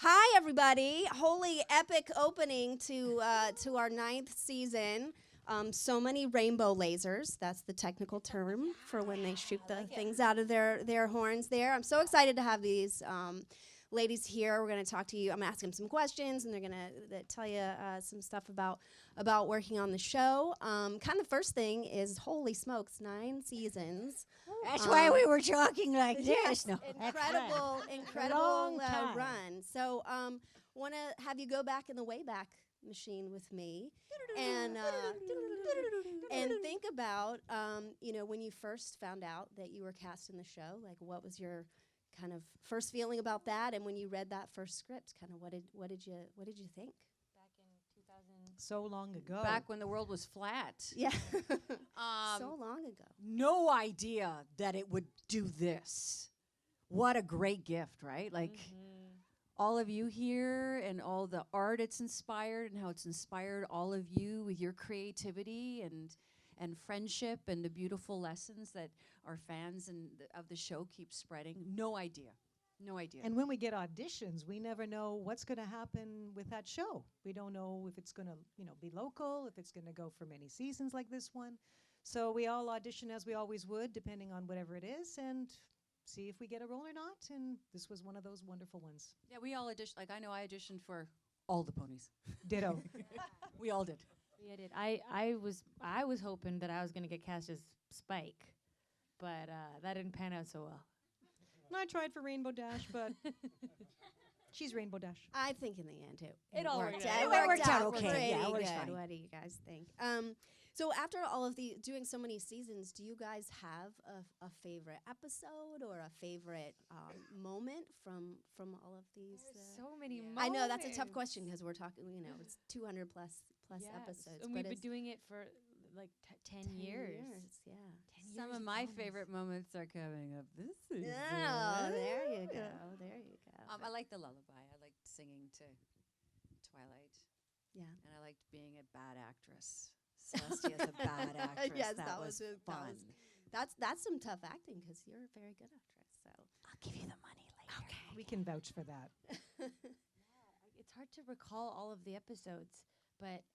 Hi, everybody! Holy epic opening to our ninth season. So many rainbow lasers. That's the technical term for when they shoot the things out of their horns there. I'm so excited to have these ladies here. We're going to talk to you. I'm going to ask them some questions, and they're going to tell you some stuff about working on the show. Kind of first thing is, holy smokes, 9 seasons. That's why we were talking like Yes, this. No, incredible long time. run. So, want to have you go back in the Wayback Machine with me, and think about when you first found out that you were cast in the show. Like, what was your kind of first feeling about that? And when you read that first script, kind of what did you think? Back in 2000. So long ago. Back when the world was flat. Yeah, so long ago. No idea that it would do this. What a great gift, right? Like all of you here and all the art it's inspired and how it's inspired all of you with your creativity and friendship and the beautiful lessons that our fans of the show keep spreading. No idea. No idea. And when we get auditions, we never know what's going to happen with that show. We don't know if it's going to, be local, if it's going to go for many seasons like this one. So we all audition as we always would, depending on whatever it is, and see if we get a role or not. And this was one of those wonderful ones. Yeah, we all auditioned. Like, I know I auditioned for all the ponies. Ditto. We all did. Yeah, I did. I was hoping that I was gonna get cast as Spike, but that didn't pan out so well. I tried for Rainbow Dash, but she's Rainbow Dash. I think in the end it all worked worked out. out. It It worked out okay. pretty Yeah, it was good. fine. What do you guys think? So after all of the doing so many seasons, do you guys have a favorite episode or a favorite moment from all of these? So many moments. I know that's a tough question because we're talking. It's 200 plus Yes, episodes, and but we've been it's doing it for like 10 years. Yeah. 10 Some years of my almost. favorite moments are coming up this season. Oh, there you go. There you go. I like the lullaby. I liked singing to Twilight. Yeah. And I liked being a bad actress. Celestia's a bad actress. Yes, that was fun. That's some tough acting because you're a very good actress. So I'll give you the money later. okay. We can vouch for that. It's hard to recall all of the episodes, but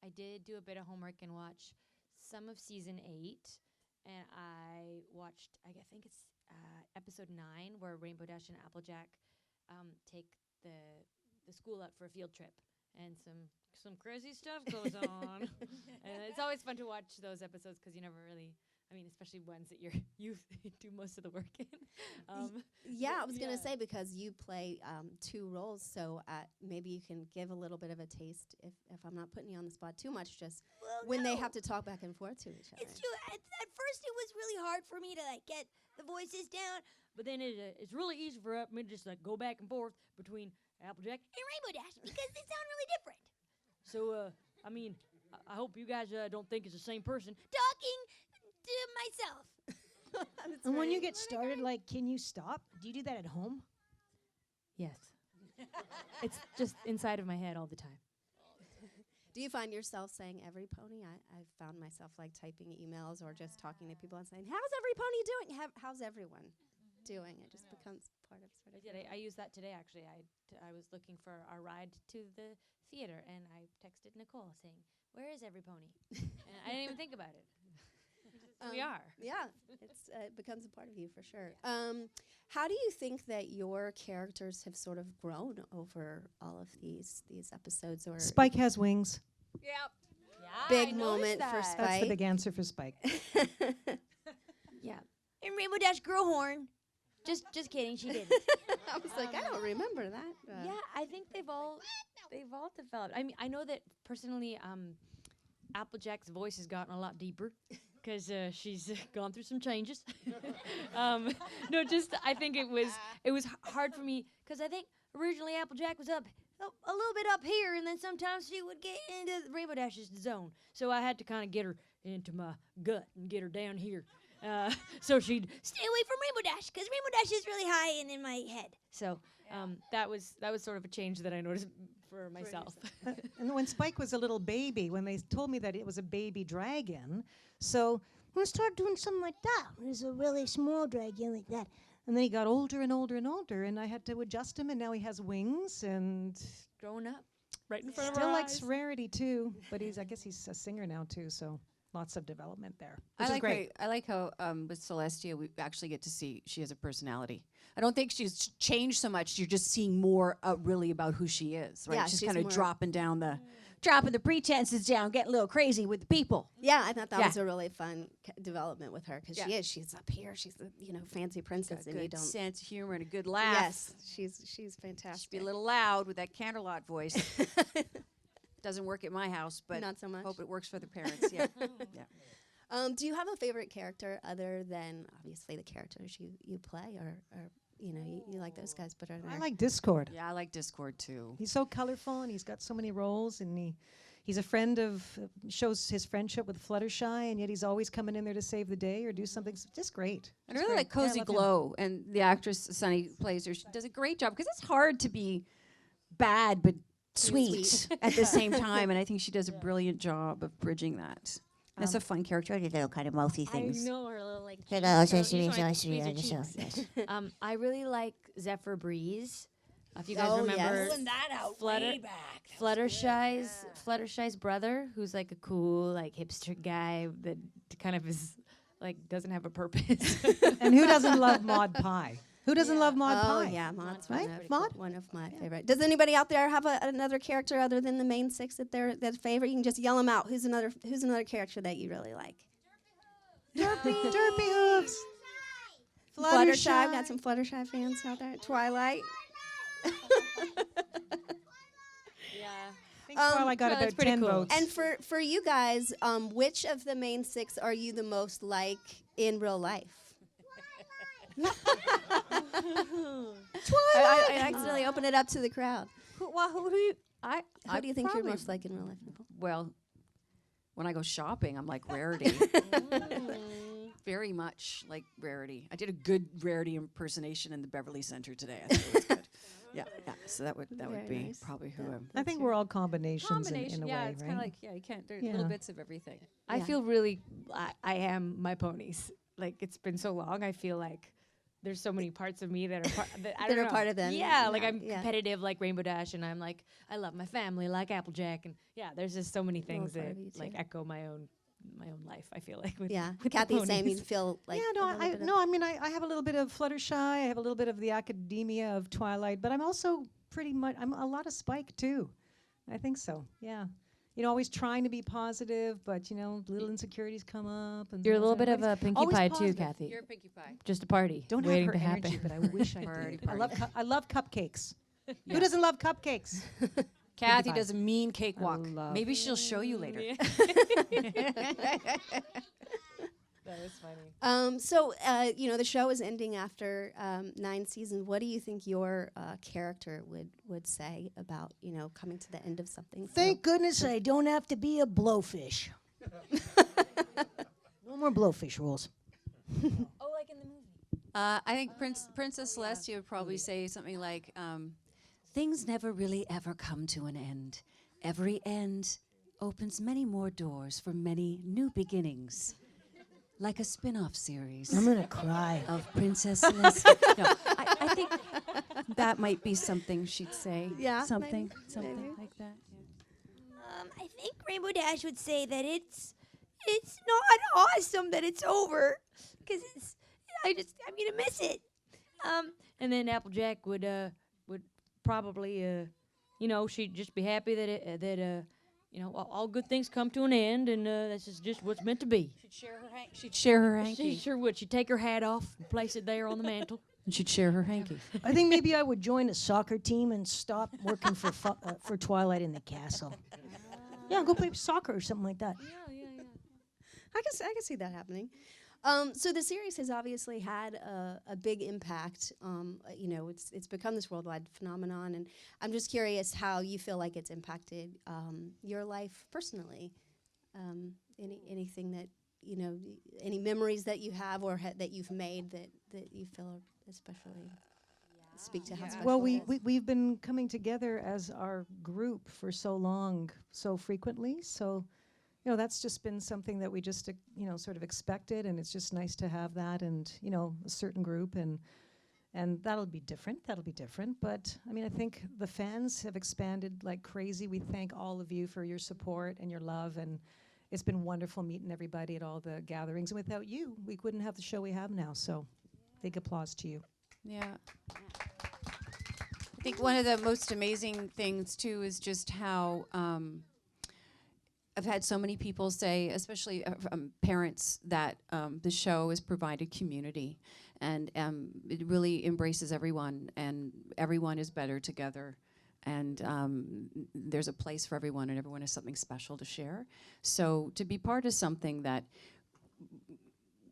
I did do a bit of homework and watch some of season 8, and I watched, I think it's episode 9, where Rainbow Dash and Applejack take the school out for a field trip, and some crazy stuff goes on. And it's always fun to watch those episodes because you never really, especially ones that you do most of the work in. Yeah, I was gonna Yeah. say because you play 2 roles, so maybe you can give a little bit of a taste if I'm not putting you on the spot too much. Just when they have to talk back and forth to each other. It's true. At first, it was really hard for me to get the voices down, But then it's really easy for me to just go back and forth between Applejack. and Rainbow Dash because they sound really different. So, I hope you guys don't think it's the same person. Talking to myself. And when you get started, can you stop? Do you do that at home? Yes. It's just inside of my head all the time. Do you find yourself saying every pony? I've found myself typing emails or just talking to people and saying, "How's every pony doing? How's everyone doing?" It just becomes part of I did. I used that today, actually. I was looking for our ride to the theater, and I texted Nicole saying, "Where is every pony?" And I didn't even think about it. We are. Yeah, it becomes a part of you for sure. How do you think that your characters have sort of grown over all of these episodes? Or Spike has wings. Yep. Yeah, Big moment for That's the Spike. big answer for Spike. Yeah. And Rainbow Dash girl horn. Just kidding. She didn't. I was like, I don't remember that. Yeah, I think they've all developed. I know that personally, Applejack's voice has gotten a lot deeper because she's gone through some changes. No, just I think it was hard for me because I think originally Applejack was up a little bit up here, and then sometimes she would get into Rainbow Dash's zone. So I had to kind of get her into my gut and get her down here. So she'd Stay away from Rainbow Dash because Rainbow Dash is really high and in my head. so that was sort of a change that I noticed for myself. And when Spike was a little baby, when they told me that it was a baby dragon, so Let's start doing something like that. There's a really small dragon like that. And then he got older and older and older, and I had to adjust him, and now he has wings and Growing up, right in front of still our likes eyes. Rarity too. But I guess he's a singer now too, so lots of development there, I which is like great. I like how with Celestia we actually get to see she has a personality. I don't think she's changed so much. You're just seeing more really about who she is, right? Yeah, she's she's kind of more- dropping the pretenses down, getting a little crazy with the people. Yeah, I thought that Yeah. was a really fun development with her because Yeah. she's up here, she's the fancy princess, A and you good don't. sense of humor and a good laugh. Yes, she's Just fantastic. be a little loud with that Canterlot voice. Doesn't work at my house, but Not so much. hope it works for the parents. Yeah. Yeah. Do you have a favorite character other than obviously the characters you play, or you like those guys better than I like Discord. Yeah, I like Discord too. He's so colorful, and he's got so many roles, and he's a friend of shows his friendship with Fluttershy, and yet he's always coming in there to save the day or do something. Just great. I Just really great. like Yeah, I Cozy love him. Glow, and the actress Sunny plays her. She does a great job because it's hard to be bad but sweet at the same time, and I think she does a brilliant job of bridging that. That's a fun character. These little kind of mouthy I things. know her little like. Hello, cheeks. so You sweet, just so wanna sweet, squeeze her so cheeks. yes. I really like Zephyr Breeze. If you guys Oh, remember yes. Pulling that out Flutter- way back. That was good. Fluttershy's brother, who's like a cool like hipster guy that kind of is like doesn't have a purpose. And who doesn't love Maud Pie? Who doesn't love Maud Oh Pie? yeah, Maud's Right? one of, Maud? one of my favorite. Does anybody out there have another character other than the main six that's favorite? You can just yell them out. Who's another character that you really like? Derpy Hooves. Fluttershy. I've got some Fluttershy fans out there. Twilight. I think Twilight got no, about that's pretty 10 cool. votes. And for you guys, which of the main six are you the most like in real life? I accidentally opened it up to the crowd. Who do you? Who do you think you're probably- most like in real life, Nicole? Well, when I go shopping, I'm like Rarity. Very much like Rarity. I did a good Rarity impersonation in the Beverly Center today. I thought it was good. Yeah. So that would Very be nice. probably who Yeah. I'm. I think we're all combinations Combination. in a Yeah, way, it's right? kind of like you can't. There's Yeah. little bits of everything. I Yeah. feel really. I am my ponies. Like it's been so long. I feel like there's so many parts of me that are that, I That don't are know. part of them. Yeah, like Yeah, I'm yeah. competitive like Rainbow Dash, and I'm like I love my family like Applejack, and yeah, there's just so many things part that of you like too. echo my own life. I feel like with Yeah, with the Kathy's saying you ponies. feel like yeah, a no, little I bit of- no, I mean, I have a little bit of Fluttershy. I have a little bit of the academia of Twilight, but I'm also pretty much I'm a lot of Spike too. I think so. Yeah, always trying to be positive, but little insecurities come up. And You're a things little like bit that. of a Pinkie always Pie positive. too, Kathy. You're a Pinkie Pie. Just a party Don't waiting have her to energy, happen. but I wish I Party, did. I love cupcakes. Yeah. Who doesn't love cupcakes? Kathy Pie. does a mean cakewalk. love- Maybe she'll show you later. That was funny. So the show is ending after 9 seasons. What do you think your character would say about coming to the end of something? Thank goodness I don't have to be a blowfish. No more blowfish rules. Oh, like in the movie. I think Princess Celestia would probably say something like, "Things never really ever come to an end. Every end opens many more doors for many new beginnings, like a spin-off series I'm gonna cry. of Princess Celestia." No, I think that might be something she'd say. Yeah, something maybe. like that. I think Rainbow Dash would say that it's not awesome that it's over, because I'm gonna miss it. And then Applejack would probably she'd just be happy that all good things come to an end, and this is just what's meant to be. She'd share her She hanky. sure would. She'd take her hat off and place it there on the mantle. And she'd share her hanky. I think maybe I would join a soccer team and stop working for Twilight in the Castle. Yeah, go play soccer or something like that. I can see that happening. So the series has obviously had a big impact. It's become this worldwide phenomenon, and I'm just curious how you feel like it's impacted your life personally. Anything that any memories that you have or that you've made that you feel especially speak to how special Well, it is. we've been coming together as our group for so long, so frequently. So, that's just been something that we just, sort of expected, and it's just nice to have that, and a certain group, and And that'll be different. That'll be different. But I mean, I think the fans have expanded like crazy. We thank all of you for your support and your love. And it's been wonderful meeting everybody at all the gatherings. And without you, we wouldn't have the show we have now. So big applause to you. Yeah. I think one of the most amazing things too is just how I've had so many people say, especially parents, that the show has provided community, and it really embraces everyone, and everyone is better together. And there's a place for everyone, and everyone has something special to share. So to be part of something that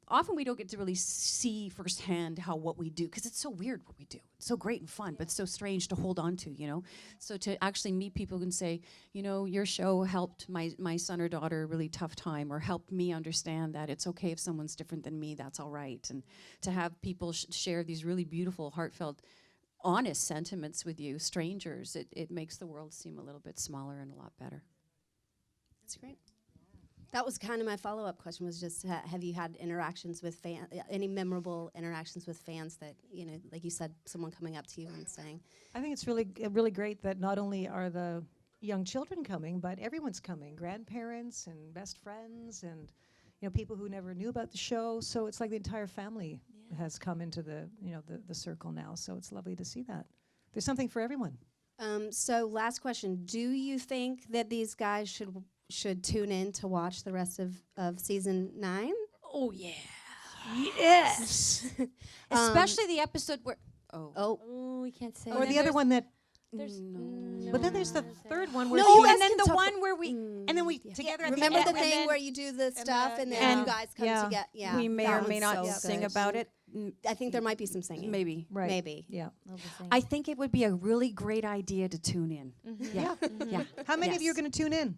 often we don't get to really see firsthand what we do, because it's so weird what we do. It's so great and fun, but it's so strange to hold on to, you know? So to actually meet people who can say, you know, your show helped my son or daughter a really tough time, or helped me understand that it's okay if someone's different than me, that's all right. And to have people share these really beautiful, heartfelt, honest sentiments with you, strangers, it makes the world seem a little bit smaller and a lot better. That's great. That was kind of my follow-up question, was just have you had interactions with any memorable interactions with fans that, you know, like you said, someone coming up to you and saying. I think it's really great that not only are the young children coming, but everyone's coming, grandparents and best friends and, you know, people who never knew about the show. So it's like the entire family has come into the, you know, the circle now. So it's lovely to see that. There's something for everyone. So last question, do you think that these guys should tune in to watch the rest of season 9? Oh yeah. Yes. Especially the episode where, Oh, we can't say Or that. the other one that, no. but then there's the third one where No, you she- guys and then can the talk one where we, and then we together at Remember the the end. thing where you do the stuff and then you guys come Yeah. together? Yeah, we may that or may one's not so sing good. about it. I think there might be some singing. Maybe. right. Maybe. Yeah. I think it would be a really great idea to tune in. Yeah. Yeah. How many of you are Yes. going to tune in?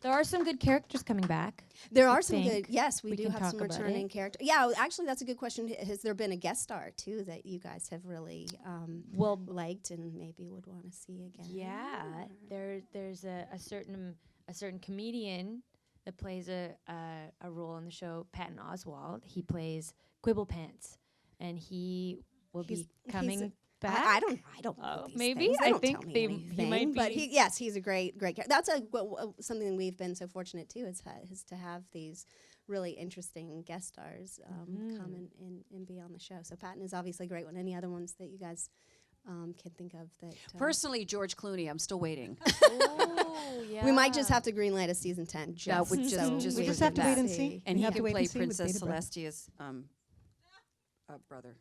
There are some good characters coming back. There I are some good. think Yes, we we do can have talk some about returning it. characters. Yeah, actually, that's a good question. Has there been a guest star too that you guys have really liked and maybe would want to see again? Yeah, there's a certain comedian that plays a role in the show, Patton Oswalt. He plays Quibble Pants, and he will be coming back. I don't know Oh, these maybe? things. They I don't think tell me he anything, might But be. he's a great character. That's something we've been so fortunate too is to have these really interesting guest stars come and be on the show. So Patton is obviously a great one. Any other ones that you guys can think of that? Personally, George Clooney, I'm still waiting. Oh, yeah. we might just have to greenlight a season 10. That would just We we just can have to do wait that. and see. And We he have to can wait play and see with Princess bated breath. Celestia's brother.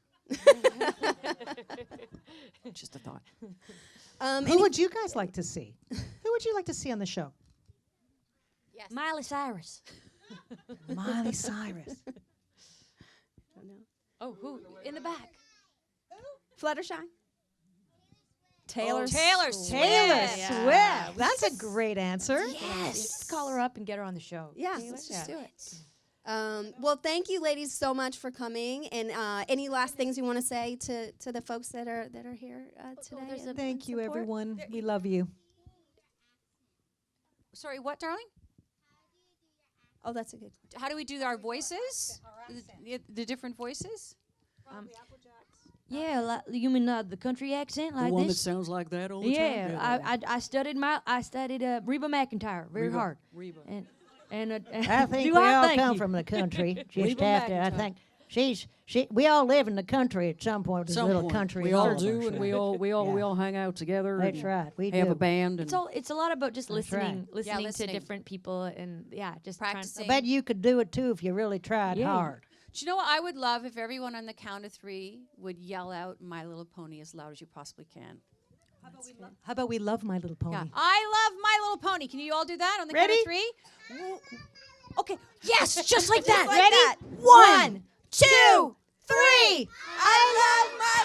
Just a thought. Who would you guys like to see? Who would you like to see on the show? Miley Cyrus. Miley Cyrus. Oh, who in the back? Fluttershy. Taylor Taylor Swift. Swift. That's a great answer. Yes. Just call her up and get her on the show. Yeah, let's just do it. Well, thank you, ladies, so much for coming. And any last things you want to say to the folks that are here today? there's and Thank you, support? everyone. We love you. Sorry, what, darling? Oh, that's a good. How do we do our voices? The different voices? Yeah, you mean the country accent like this? sounds like that all Yeah, I studied Reba McEntire very hard. Reba. And I think do we I all thank come you. from the country. Just Reba after, I McEntire. think we all live in the country at some point. There's a little country. We in all of us, do, and we all hang out together. That's and right. We have do. a band. And It's a lot about just That's right. listening to listening. different people and just Practicing. I bet you could do it too if you really tried Yeah. hard. Do you know what I would love if everyone on the count of 3 would yell out My Little Pony as loud as you possibly can? How about we love My Little Pony? Yeah. I love My Little Pony. Can you all do that on the Ready? count of 3? Okay. Yes, just like that. like that. 1, 2, 3. I love My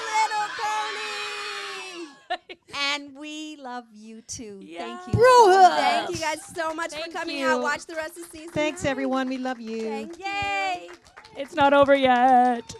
Little Pony. And we love you too. Thank you. Thank you guys so much for Thank coming you. out. Watch the rest of the season. Thanks, everyone. We love you. Thank you. Yay! It's not over yet.